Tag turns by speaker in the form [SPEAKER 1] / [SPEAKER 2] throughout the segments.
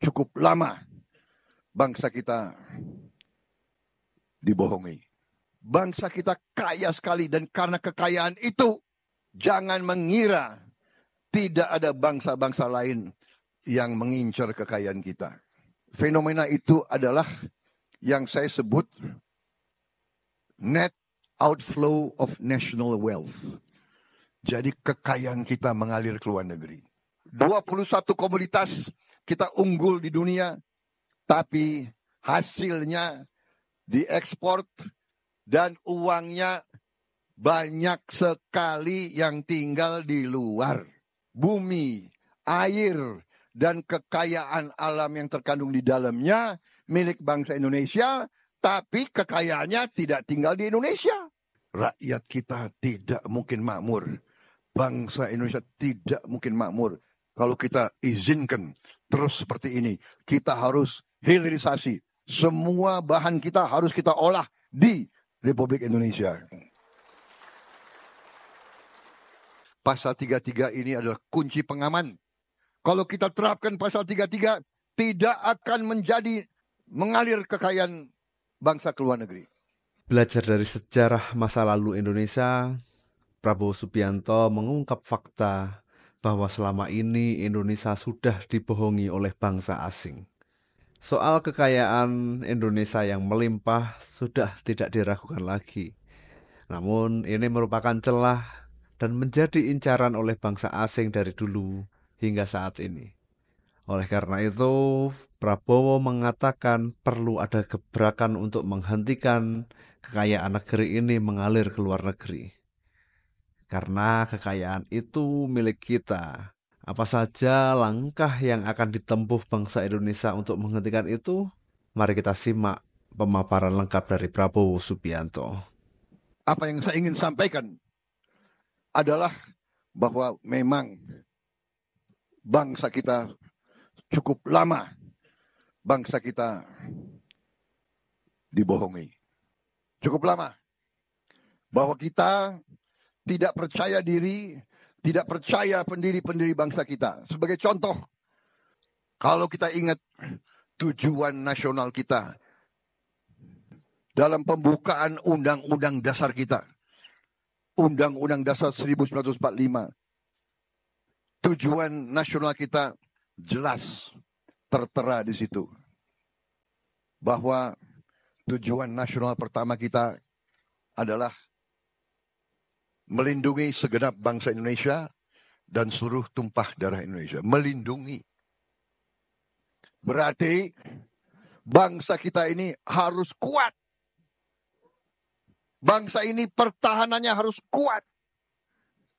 [SPEAKER 1] Cukup lama bangsa kita dibohongi. Bangsa kita kaya sekali, dan karena kekayaan itu jangan mengira tidak ada bangsa-bangsa lain yang mengincar kekayaan kita. Fenomena itu adalah yang saya sebut net outflow of national wealth. Jadi kekayaan kita mengalir ke luar negeri. 21 komoditas kita unggul di dunia, tapi hasilnya diekspor dan uangnya banyak sekali yang tinggal di luar. Bumi, air, dan kekayaan alam yang terkandung di dalamnya milik bangsa Indonesia, tapi kekayaannya tidak tinggal di Indonesia. Rakyat kita tidak mungkin makmur. Bangsa Indonesia tidak mungkin makmur kalau kita izinkan terus seperti ini. Kita harus hilirisasi. Semua bahan kita harus kita olah di Republik Indonesia. Pasal 33 ini adalah kunci pengaman. Kalau kita terapkan pasal 33, tidak akan mengalir kekayaan bangsa ke luar negeri.
[SPEAKER 2] Belajar dari sejarah masa lalu Indonesia, Prabowo Subianto mengungkap fakta bahwa selama ini Indonesia sudah dibohongi oleh bangsa asing. Soal kekayaan Indonesia yang melimpah sudah tidak diragukan lagi. Namun ini merupakan celah dan menjadi incaran oleh bangsa asing dari dulu hingga saat ini. Oleh karena itu, Prabowo mengatakan perlu ada gebrakan untuk menghentikan kekayaan negeri ini mengalir ke luar negeri. Karena kekayaan itu milik kita. Apa saja langkah yang akan ditempuh bangsa Indonesia untuk menghentikan itu? Mari kita simak pemaparan lengkap dari Prabowo Subianto.
[SPEAKER 1] Apa yang saya ingin sampaikan adalah bahwa memang bangsa kita cukup lama bangsa kita dibohongi. Cukup lama. Bahwa kita tidak percaya diri, tidak percaya pendiri-pendiri bangsa kita. Sebagai contoh, kalau kita ingat tujuan nasional kita dalam pembukaan Undang-Undang Dasar kita, Undang-Undang Dasar 1945, tujuan nasional kita jelas tertera di situ. Bahwa tujuan nasional pertama kita adalah melindungi segenap bangsa Indonesia dan seluruh tumpah darah Indonesia. Melindungi. Berarti bangsa kita ini harus kuat. Bangsa ini pertahanannya harus kuat.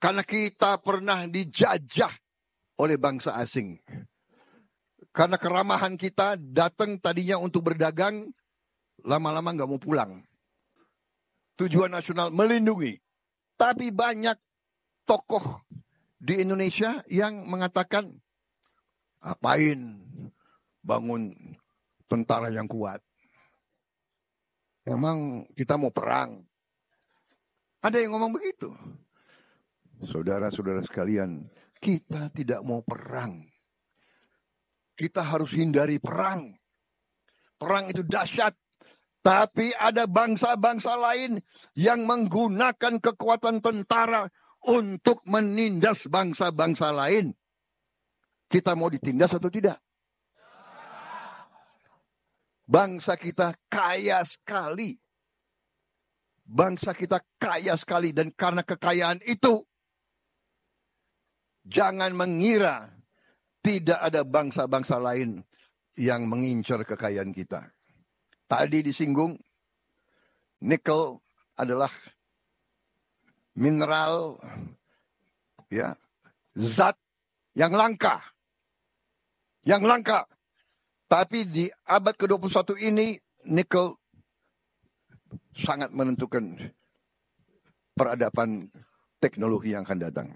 [SPEAKER 1] Karena kita pernah dijajah oleh bangsa asing. Karena keramahan kita datang tadinya untuk berdagang, lama-lama nggak mau pulang. Tujuan nasional melindungi. Tapi banyak tokoh di Indonesia yang mengatakan, apain bangun tentara yang kuat? Emang kita mau perang? Ada yang ngomong begitu. Saudara-saudara sekalian, kita tidak mau perang. Kita harus hindari perang. Perang itu dahsyat. Tapi ada bangsa-bangsa lain yang menggunakan kekuatan tentara untuk menindas bangsa-bangsa lain. Kita mau ditindas atau tidak? Bangsa kita kaya sekali. Bangsa kita kaya sekali, dan karena kekayaan itu, jangan mengira tidak ada bangsa-bangsa lain yang mengincar kekayaan kita. Tadi disinggung, nikel adalah mineral, ya, zat yang langka. Yang langka. Tapi di abad ke-21 ini, nikel sangat menentukan peradaban teknologi yang akan datang.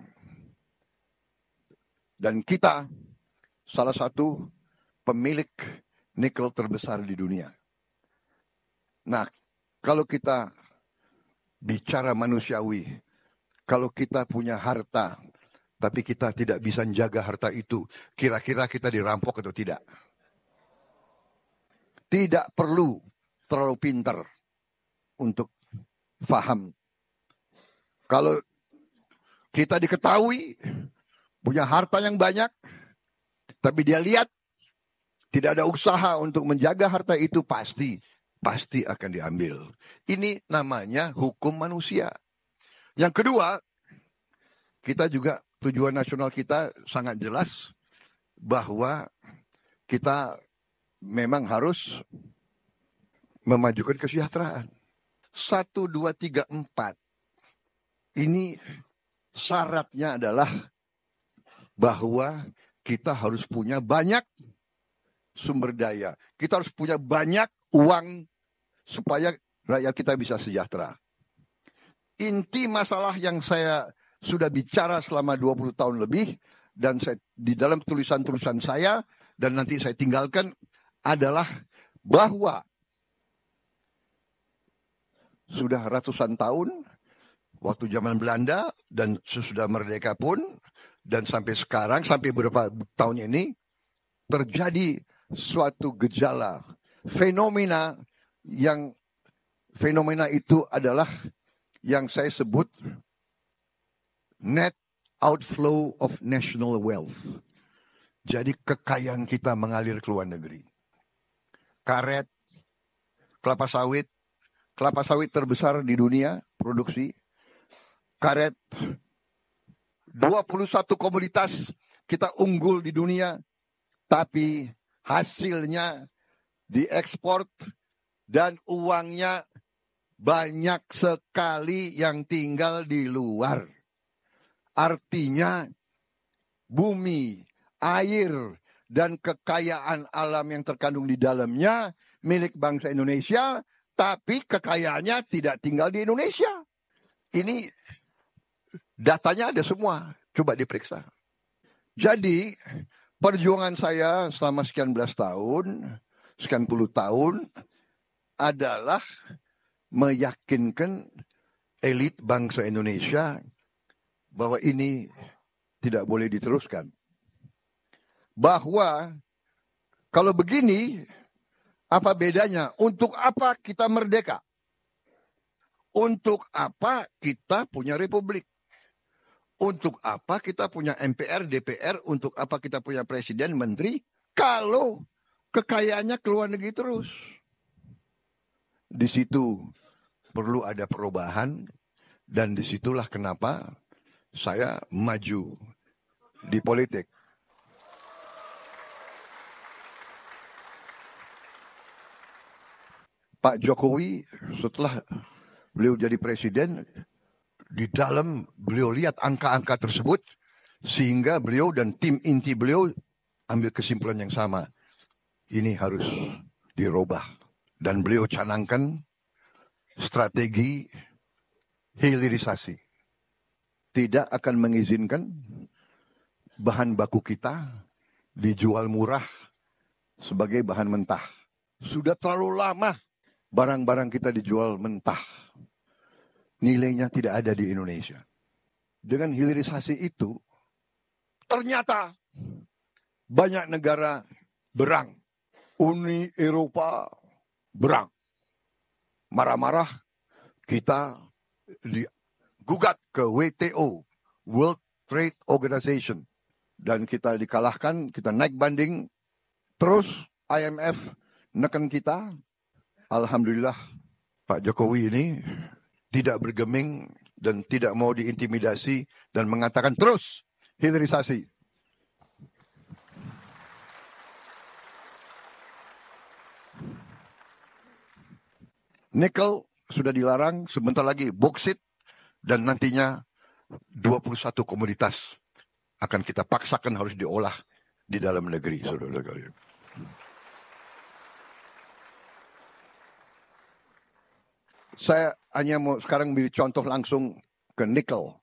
[SPEAKER 1] Dan kita salah satu pemilik nikel terbesar di dunia. Nah, kalau kita bicara manusiawi, kalau kita punya harta, tapi kita tidak bisa menjaga harta itu, kira-kira kita dirampok atau tidak? tidak perlu terlalu pintar untuk faham. Kalau kita diketahui punya harta yang banyak, tapi dia lihat tidak ada usaha untuk menjaga harta itu, pasti akan diambil. Ini namanya hukum manusia. Yang kedua, kita juga tujuan nasional kita sangat jelas bahwa kita memang harus memajukan kesejahteraan. 1, 2, 3, 4. Ini syaratnya adalah bahwa kita harus punya banyak sumber daya. Kita harus punya banyak uang supaya rakyat kita bisa sejahtera. Inti masalah yang saya sudah bicara selama 20 tahun lebih, dan saya, di dalam tulisan-tulisan saya, dan nanti saya tinggalkan, adalah bahwa sudah ratusan tahun, waktu zaman Belanda, dan sesudah merdeka pun, dan sampai sekarang, sampai beberapa tahun ini, terjadi suatu gejala, fenomena itu adalah yang saya sebut net outflow of national wealth. Jadi kekayaan kita mengalir ke luar negeri. Karet, kelapa sawit terbesar di dunia produksi. Karet, 21 komoditas kita unggul di dunia, tapi hasilnya diekspor dan uangnya banyak sekali yang tinggal di luar. Artinya bumi, air, dan kekayaan alam yang terkandung di dalamnya milik bangsa Indonesia, tapi kekayaannya tidak tinggal di Indonesia. Ini datanya ada semua, coba diperiksa. Jadi perjuangan saya selama sekian puluh tahun adalah meyakinkan elit bangsa Indonesia bahwa ini tidak boleh diteruskan. Bahwa kalau begini, apa bedanya? Untuk apa kita merdeka? Untuk apa kita punya republik? Untuk apa kita punya MPR, DPR? Untuk apa kita punya presiden, menteri? Kalau kekayaannya ke luar negeri terus. Di situ perlu ada perubahan, dan disitulah kenapa saya maju di politik. Pak Jokowi setelah beliau jadi presiden, di dalam beliau lihat angka-angka tersebut, sehingga beliau dan tim inti beliau ambil kesimpulan yang sama. Ini harus dirubah. Dan beliau canangkan strategi hilirisasi. Tidak akan mengizinkan bahan baku kita dijual murah sebagai bahan mentah. Sudah terlalu lama barang-barang kita dijual mentah. Nilainya tidak ada di Indonesia. Dengan hilirisasi itu, ternyata banyak negara berang. Uni Eropa berang. Marah-marah, kita digugat ke WTO, World Trade Organization. Dan kita dikalahkan, kita naik banding. Terus IMF neken kita. Alhamdulillah Pak Jokowi ini tidak bergeming dan tidak mau diintimidasi dan mengatakan terus hilirisasi. Nikel sudah dilarang, sebentar lagi boksit, dan nantinya 21 komoditas akan kita paksakan harus diolah di dalam negeri, saudara-saudara. Saya hanya mau sekarang beri contoh langsung ke nikel.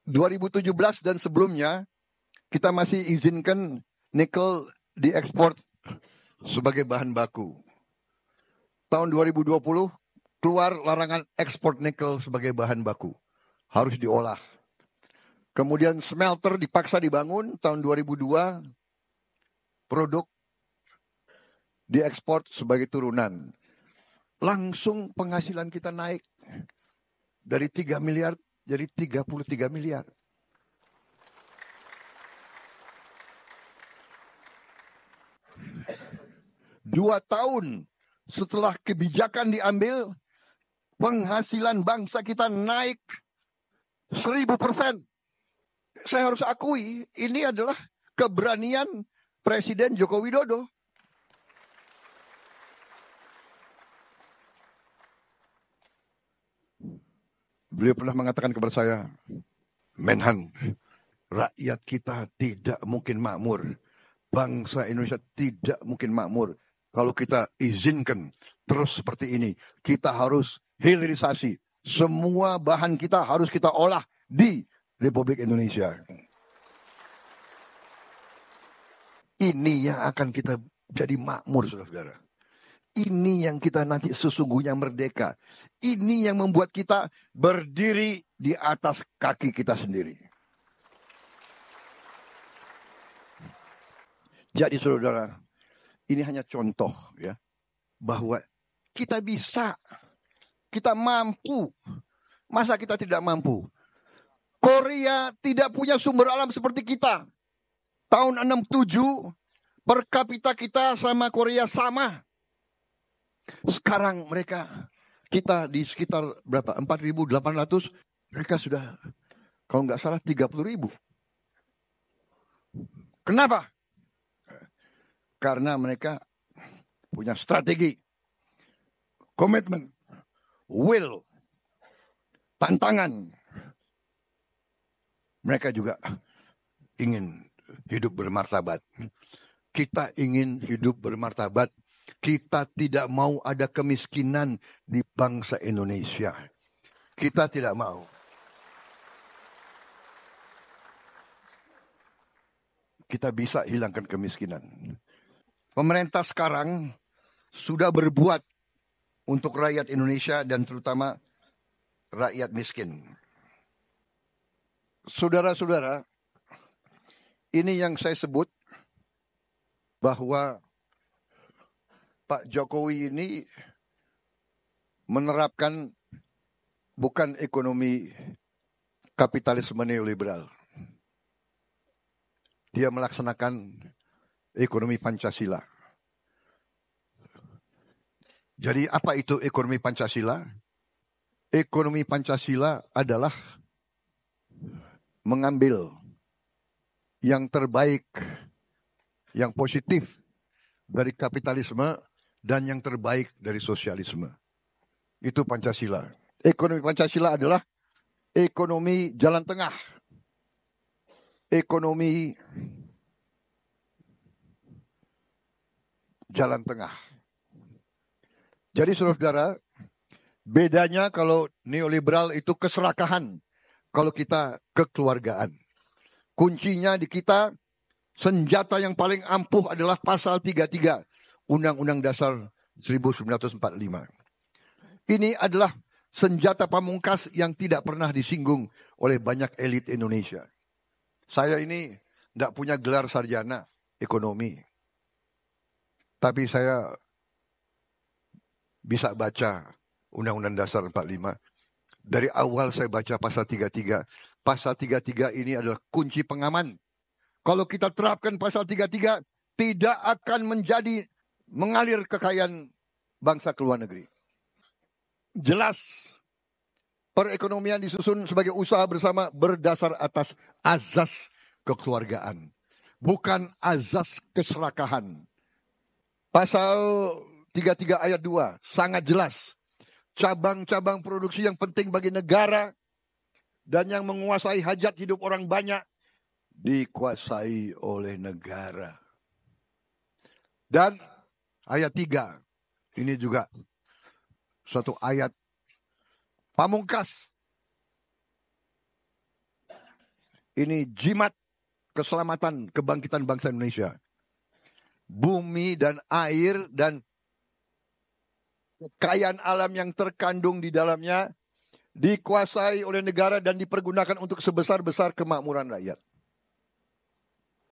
[SPEAKER 1] 2017 dan sebelumnya kita masih izinkan nikel diekspor sebagai bahan baku. Tahun 2020 keluar larangan ekspor nikel sebagai bahan baku. Harus diolah. Kemudian smelter dipaksa dibangun tahun 2002. Produk diekspor sebagai turunan. Langsung penghasilan kita naik dari 3 miliar jadi 33 miliar. Dua tahun setelah kebijakan diambil, penghasilan bangsa kita naik 1000%. Saya harus akui, ini adalah keberanian Presiden Joko Widodo. Beliau pernah mengatakan kepada saya, Menhan, rakyat kita tidak mungkin makmur. Bangsa Indonesia tidak mungkin makmur kalau kita izinkan terus seperti ini. Kita harus hilirisasi. Semua bahan kita harus kita olah di Republik Indonesia. Ini yang akan kita jadi makmur, saudara-saudara. Ini yang kita nanti sesungguhnya merdeka. Ini yang membuat kita berdiri di atas kaki kita sendiri. Jadi saudara, ini hanya contoh ya, bahwa kita bisa, kita mampu. Masa kita tidak mampu? Korea tidak punya sumber alam seperti kita. Tahun 67, per kapita kita sama Korea sama. Sekarang kita di sekitar berapa? 4.800, mereka sudah, kalau nggak salah 30.000. Kenapa? Karena mereka punya strategi, komitmen, will, tantangan. Mereka juga ingin hidup bermartabat. Kita ingin hidup bermartabat. Kita tidak mau ada kemiskinan di bangsa Indonesia. Kita tidak mau. Kita bisa hilangkan kemiskinan. Pemerintah sekarang sudah berbuat untuk rakyat Indonesia dan terutama rakyat miskin. Saudara-saudara, ini yang saya sebut bahwa Pak Jokowi ini menerapkan bukan ekonomi kapitalisme neoliberal. Dia melaksanakan ekonomi Pancasila. Jadi apa itu ekonomi Pancasila? Ekonomi Pancasila adalah mengambil yang terbaik, yang positif dari kapitalisme dan yang terbaik dari sosialisme. Itu Pancasila. Ekonomi Pancasila adalah ekonomi jalan tengah. Ekonomi jalan tengah. Jadi saudara-saudara, bedanya kalau neoliberal itu keserakahan, kalau kita kekeluargaan. Kuncinya di kita, senjata yang paling ampuh adalah pasal 33 Undang-Undang Dasar 1945. Ini adalah senjata pamungkas yang tidak pernah disinggung oleh banyak elit Indonesia. Saya ini tidak punya gelar sarjana ekonomi. Tapi saya bisa baca Undang-Undang Dasar 45. Dari awal saya baca pasal 33. Pasal 33 ini adalah kunci pengaman. Kalau kita terapkan pasal 33, tidak akan mengalir kekayaan bangsa ke luar negeri. Jelas, perekonomian disusun sebagai usaha bersama berdasar atas azas kekeluargaan. Bukan azas keserakahan. Pasal 33 ayat 2 sangat jelas. Cabang-cabang produksi yang penting bagi negara dan yang menguasai hajat hidup orang banyak dikuasai oleh negara. Dan ayat 3 ini juga suatu ayat pamungkas. Ini jimat keselamatan kebangkitan bangsa Indonesia. Bumi dan air dan kekayaan alam yang terkandung di dalamnya dikuasai oleh negara dan dipergunakan untuk sebesar-besar kemakmuran rakyat.